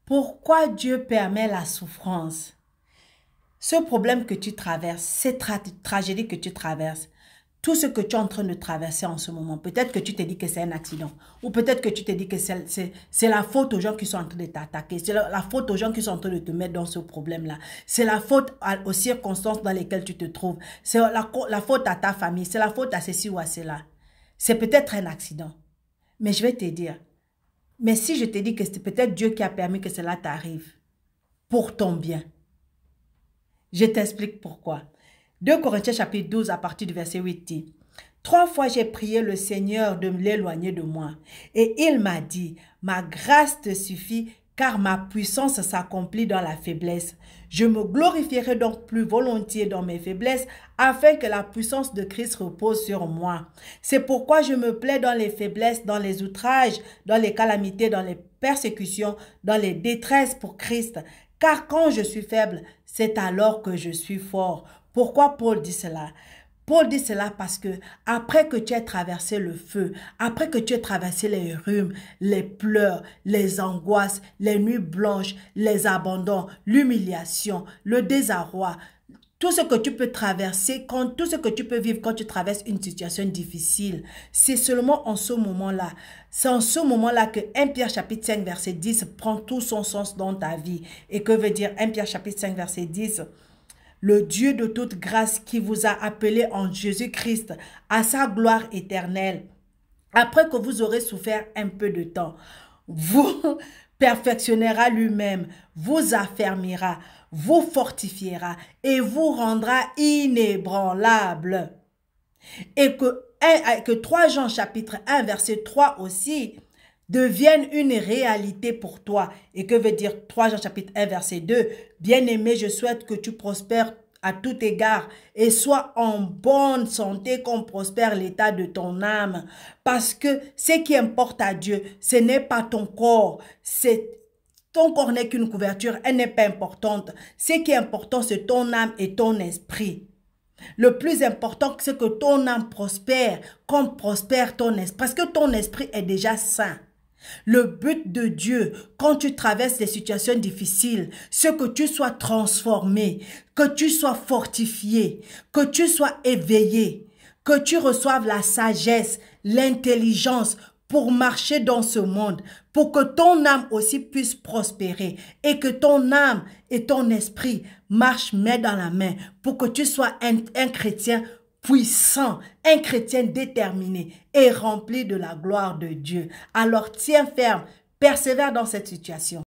Pourquoi Dieu permet la souffrance? Ce problème que tu traverses, cette tragédie que tu traverses, tout ce que tu es en train de traverser en ce moment, peut-être que tu te dis que c'est un accident, ou peut-être que tu te dis que c'est la faute aux gens qui sont en train de t'attaquer, c'est la faute aux gens qui sont en train de te mettre dans ce problème-là, c'est la faute aux circonstances dans lesquelles tu te trouves, c'est la faute à ta famille, c'est la faute à ceci ou à cela. C'est peut-être un accident, mais je vais te dire, mais si je te dis que c'est peut-être Dieu qui a permis que cela t'arrive, pour ton bien, je t'explique pourquoi. 2 Corinthiens chapitre 12 à partir du verset 8 dit: 3 fois j'ai prié le Seigneur de l'éloigner de moi. Et il m'a dit: ma grâce te suffit, car ma puissance s'accomplit dans la faiblesse. Je me glorifierai donc plus volontiers dans mes faiblesses, afin que la puissance de Christ repose sur moi. C'est pourquoi je me plais dans les faiblesses, dans les outrages, dans les calamités, dans les persécutions, dans les détresses pour Christ. Car quand je suis faible, c'est alors que je suis fort. Pourquoi Paul dit cela? Paul dit cela parce que après que tu aies traversé le feu, après que tu aies traversé les rhumes, les pleurs, les angoisses, les nuits blanches, les abandons, l'humiliation, le désarroi, tout ce que tu peux traverser, tout ce que tu peux vivre quand tu traverses une situation difficile, c'est seulement en ce moment-là. C'est en ce moment-là que 1 Pierre chapitre 5 verset 10 prend tout son sens dans ta vie. Et que veut dire 1 Pierre chapitre 5 verset 10? Le Dieu de toute grâce qui vous a appelé en Jésus-Christ à sa gloire éternelle, après que vous aurez souffert un peu de temps, vous perfectionnera lui-même, vous affermira, vous fortifiera et vous rendra inébranlable. Et que 3 Jean chapitre 1 verset 3 aussi devienne une réalité pour toi. Et que veut dire 3 Jean chapitre 1 verset 2? Bien-aimé, je souhaite que tu prospères à tout égard et sois en bonne santé, qu'on prospère l'état de ton âme. Parce que ce qui importe à Dieu, ce n'est pas ton corps, ton corps n'est qu'une couverture, elle n'est pas importante. Ce qui est important, c'est ton âme et ton esprit. Le plus important, c'est que ton âme prospère, comme prospère ton esprit. Parce que ton esprit est déjà sain. Le but de Dieu, quand tu traverses des situations difficiles, c'est que tu sois transformé, que tu sois fortifié, que tu sois éveillé, que tu reçoives la sagesse, l'intelligence pour marcher dans ce monde, pour que ton âme aussi puisse prospérer et que ton âme et ton esprit marchent main dans la main pour que tu sois un chrétien puissant, un chrétien déterminé et rempli de la gloire de Dieu. Alors tiens ferme, persévère dans cette situation.